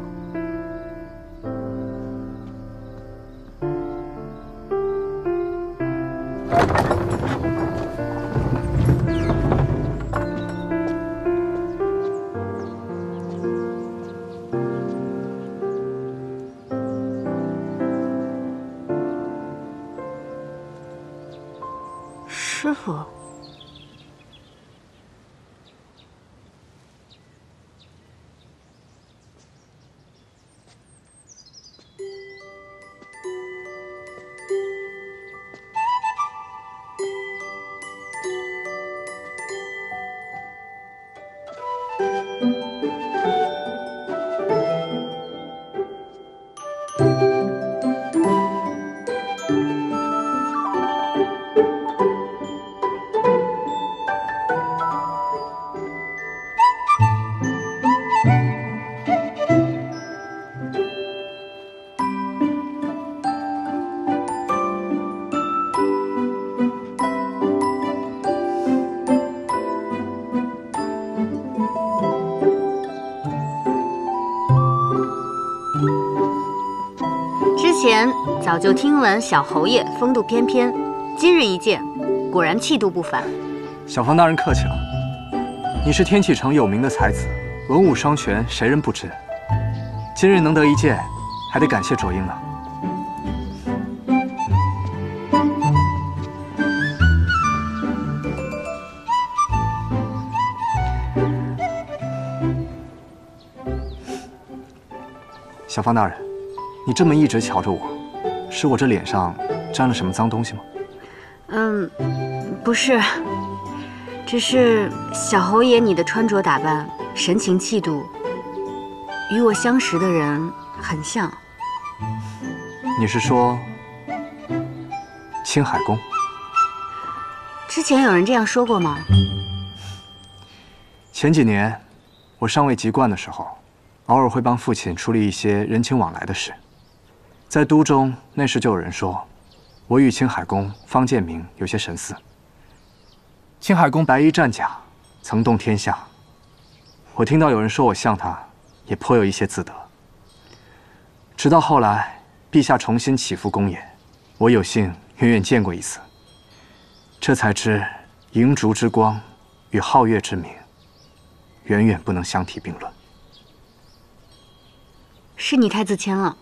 Speaker 2: 师傅。前早就听闻小侯爷风度翩翩，今日一见，果然气度不凡。
Speaker 18: 小方大人客气了，你是天启城有名的才子，文武双全，谁人不知？今日能得一见，还得感谢卓英呢。小方大人，你这么一直瞧着我，是我这脸上沾了什么脏东西吗？
Speaker 2: 不是，只是小侯爷你的穿着打扮、神情气度，与我相识的人很像。
Speaker 18: 你是说青海宫？
Speaker 2: 之前有人这样说过吗？
Speaker 18: 前几年我尚未籍贯的时候，偶尔会帮父亲处理一些人情往来的事。在都中，那时就有人说，我与青海宫方建明有些神似。青海宫白衣战甲，曾动天下。我听到有人说我像他，也颇有一些自得。直到后来，陛下重新起复宫野，我有幸远远见过一次，这才知银烛之光与皓月之明，远远不能相提并论。
Speaker 2: 是你太自谦了。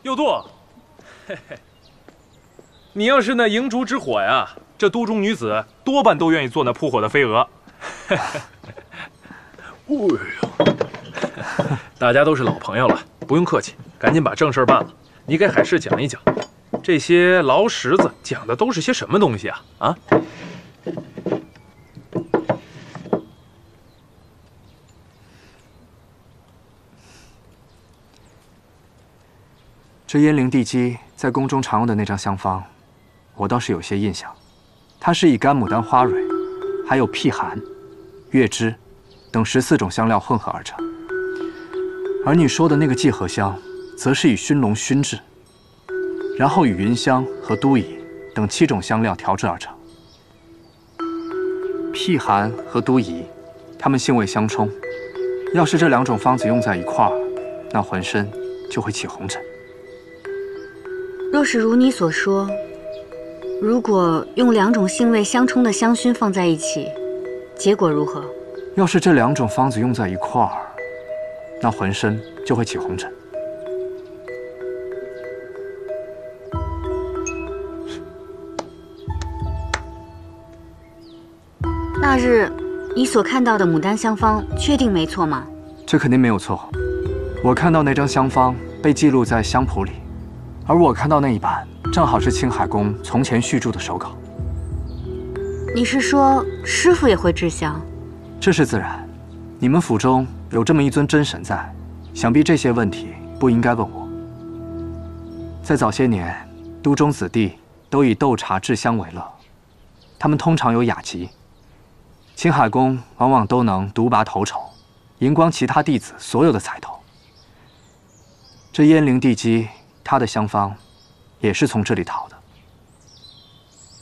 Speaker 1: 右舵，嘿嘿，你要是那银烛之火呀，这都中女子多半都愿意做那扑火的飞蛾。哎呦，大家都是老朋友了，不用客气，赶紧把正事办了。你给海市讲一讲，这些劳什子讲的都是些什么东西啊？啊？
Speaker 18: 这燕灵地基在宫中常用的那张香方，我倒是有些印象。它是以干牡丹花蕊，还有辟寒、月枝等14种香料混合而成。而你说的那个季荷香，则是以熏龙熏制，然后与云香和都乙等7种香料调制而成。辟寒和都乙，它们性味相冲，要是这2种方子用在一块儿，那浑身就会起红疹。
Speaker 2: 若是如你所说，如果用2种性味相冲的香薰放在一起，结果如何？
Speaker 18: 要是这2种方子用在一块儿，那浑身就会起红疹。
Speaker 2: 那日你所看到的牡丹香方，确定没错吗？
Speaker 18: 这肯定没有错。我看到那张香方被记录在香谱里，而我看到那一版正好是青海宫从前续注的手稿。
Speaker 2: 你是说师傅也会制香？
Speaker 18: 这是自然。你们府中有这么一尊真神在，想必这些问题不应该问我。在早些年，都中子弟都以斗茶制香为乐，他们通常有雅集。青海宫往往都能独拔头筹，赢光其他弟子所有的彩头。这燕灵地基，它的香方也是从这里淘的。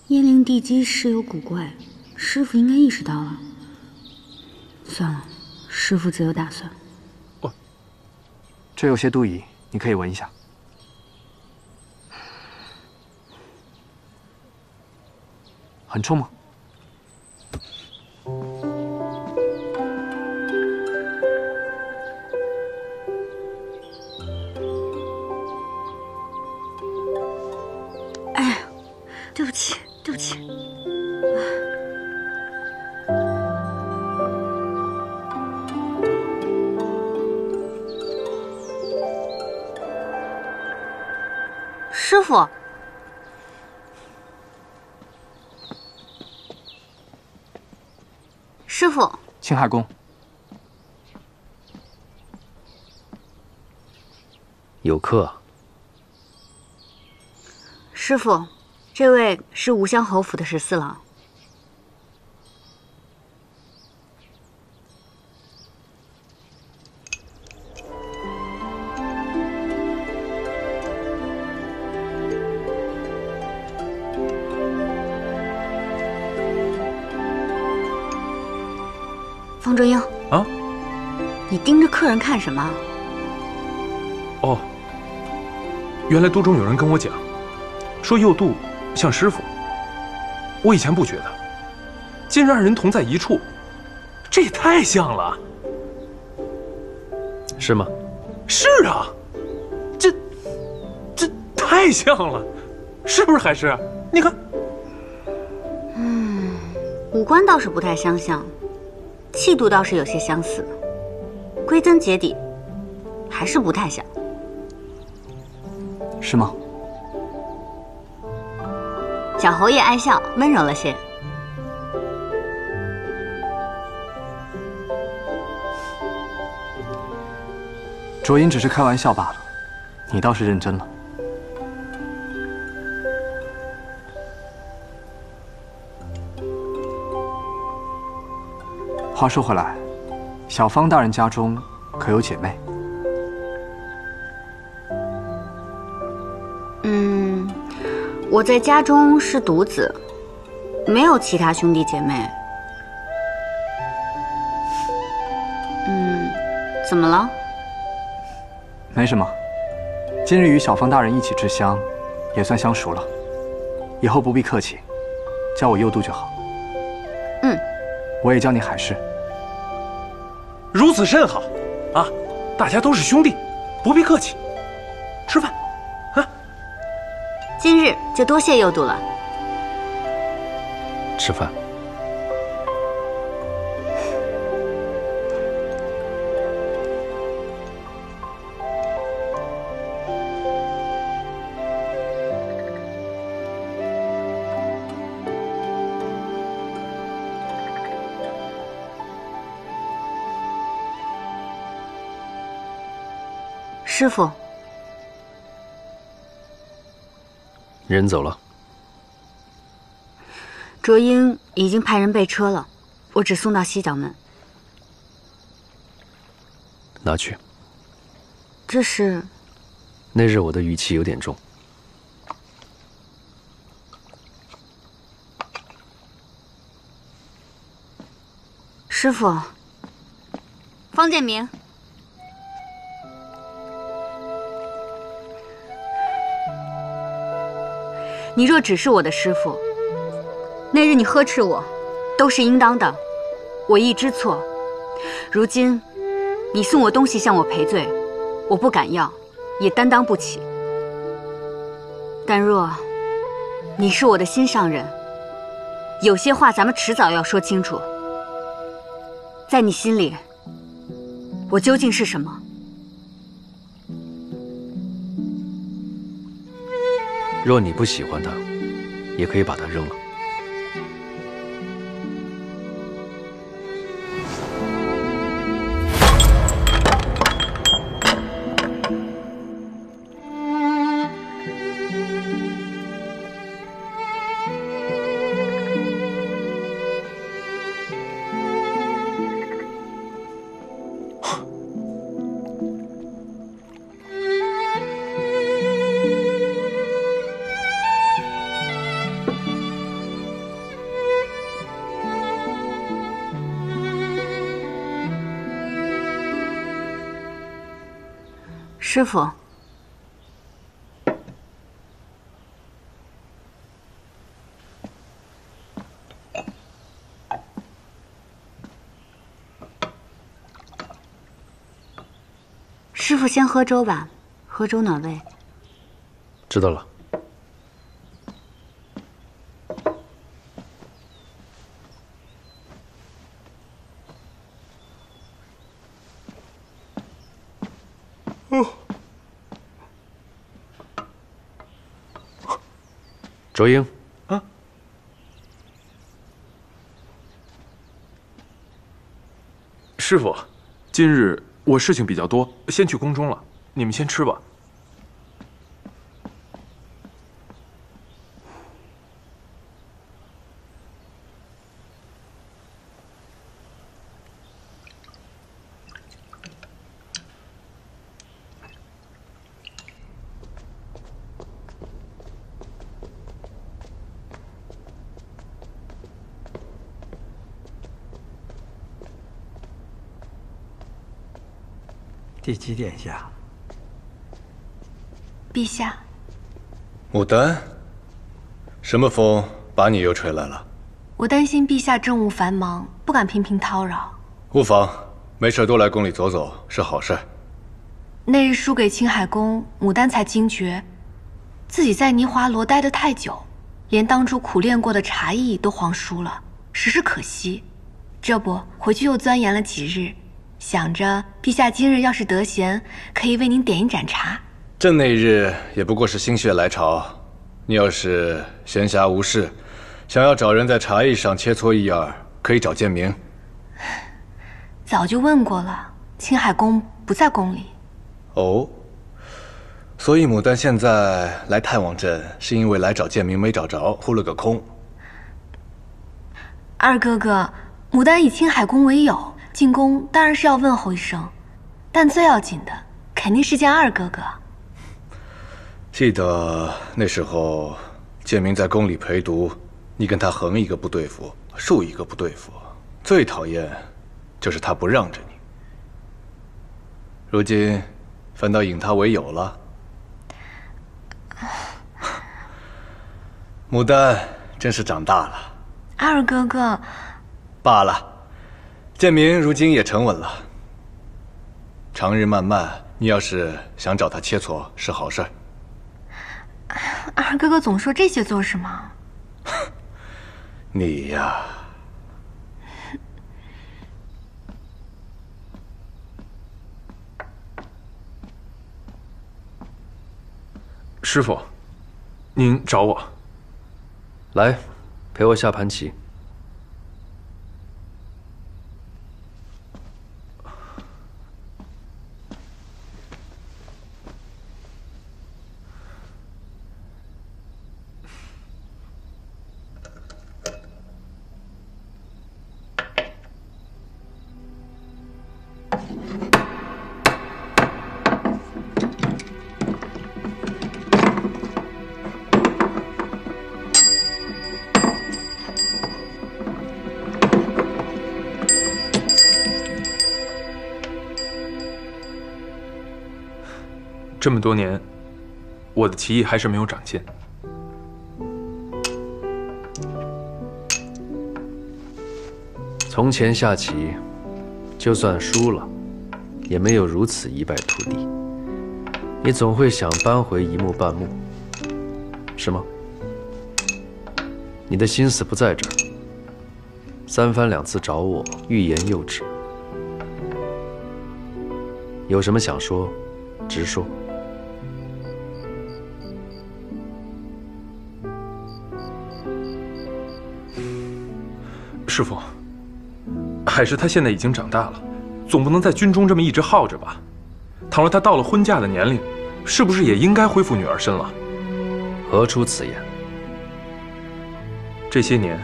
Speaker 2: 燕灵地基事有古怪，师傅应该意识到了。算了，师傅自有打算。
Speaker 18: 这有些都乙，你可以闻一下。很冲吗？
Speaker 2: 哎呀，对不起，对不起。师傅，师傅，
Speaker 18: 青海宫
Speaker 4: 有客。
Speaker 2: 师傅，这位是吴乡侯府的14郎。方卓英啊，你盯着客人看什么？
Speaker 1: 哦，原来都中有人跟我讲，说佑度像师傅。我以前不觉得，今日二人同在一处，这也太像了。
Speaker 4: 是吗？
Speaker 1: 是啊，这太像了，是不是海师？你看，
Speaker 2: 五官倒是不太相像，气度倒是有些相似，归根结底，还是不太像。
Speaker 18: 是吗？
Speaker 2: 小侯爷爱笑，温柔了些。
Speaker 18: 卓英只是开玩笑罢了，你倒是认真了。话说回来，小方大人家中可有姐妹？
Speaker 2: 我在家中是独子，没有其他兄弟姐妹。怎么了？
Speaker 18: 没什么。今日与小方大人一起制香，也算相熟了。以后不必客气，叫我佑度就好。我也叫你海氏。
Speaker 1: 如此甚好，啊，大家都是兄弟，不必客气。吃饭。
Speaker 2: 今日就多谢佑度了。
Speaker 4: 吃饭。
Speaker 2: 师傅。
Speaker 4: 人走了，
Speaker 2: 卓英已经派人备车了，我只送到西角门。
Speaker 4: 拿去。
Speaker 2: 这是？
Speaker 4: 那日我的语气有点重。
Speaker 2: 师傅，方建明。你若只是我的师傅，那日你呵斥我，都是应当的，我亦知错。如今，你送我东西向我赔罪，我不敢要，也担当不起。但若你是我的心上人，有些话咱们迟早要说清楚。在你心里，我究竟是什么？
Speaker 4: 若你不喜欢他，也可以把他扔了。
Speaker 2: 师傅，师傅先喝粥吧，喝粥暖胃。
Speaker 4: 知道了。卓英，
Speaker 1: 师傅，今日我事情比较多，先去宫中了，你们先吃吧。
Speaker 13: 帝姬殿下，
Speaker 9: 陛下。
Speaker 8: 牡丹，什么风把你又吹来了？
Speaker 9: 我担心陛下政务繁忙，不敢频频叨扰。
Speaker 8: 无妨，没事多来宫里走走是好事。
Speaker 9: 那日输给青海宫，牡丹才惊觉，自己在泥华罗待得太久，连当初苦练过的茶艺都黄输了，实是可惜。这不，回去又钻研了几日，想着陛下今日要是得闲，可以为您点一盏茶。
Speaker 8: 朕那日也不过是心血来潮，你要是闲暇无事，想要找人在茶艺上切磋一二，可以找建明。
Speaker 9: 早就问过了，青海宫不在宫里。
Speaker 8: 哦，所以牡丹现在来探望朕，是因为来找建明没找着，呼了个空。
Speaker 9: 二哥哥，牡丹以青海宫为友，进宫当然是要问候一声，但最要紧的肯定是见二哥哥。
Speaker 8: 记得那时候建明在宫里陪读，你跟他横一个不对付，竖一个不对付，最讨厌就是他不让着你。如今反倒引他为友了。牡丹真是长大了。
Speaker 9: 二哥哥，
Speaker 8: 罢了，建明如今也沉稳了。长日漫漫，你要是想找他切磋是好事。
Speaker 9: 二哥哥总说这些做什么？
Speaker 8: 你呀，
Speaker 1: 师傅，您找我。
Speaker 4: 来，陪我下盘棋。
Speaker 1: 这么多年，我的棋艺还是没有长进。
Speaker 4: 从前下棋，就算输了，也没有如此一败涂地。你总会想扳回一目半目，是吗？你的心思不在这儿，三番两次找我欲言又止。有什么想说，直说。
Speaker 1: 师傅，海氏她现在已经长大了，总不能在军中这么一直耗着吧？倘若她到了婚嫁的年龄，是不是也应该恢复女儿身了？
Speaker 4: 何出此言？
Speaker 1: 这些年，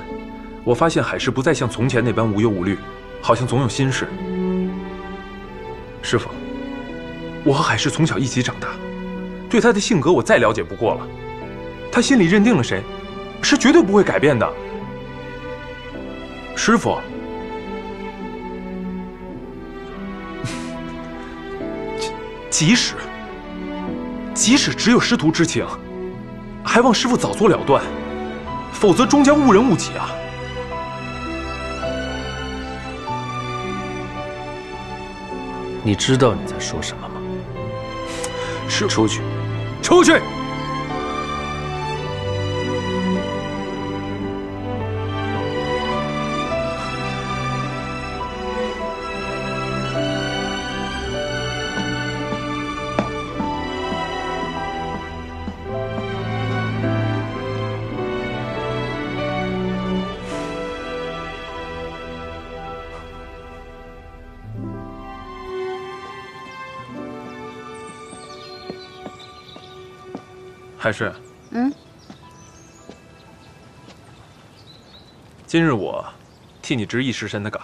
Speaker 1: 我发现海氏不再像从前那般无忧无虑，好像总有心事。师傅，我和海氏从小一起长大，对她的性格我再了解不过了。她心里认定了谁，是绝对不会改变的。师傅，即使只有师徒之情，还望师傅早作了断，否则终将误人误己啊！
Speaker 4: 你知道你在说什么吗？
Speaker 1: 是
Speaker 4: 出去，
Speaker 1: 出去！海氏，今日我替你值一时辰的岗。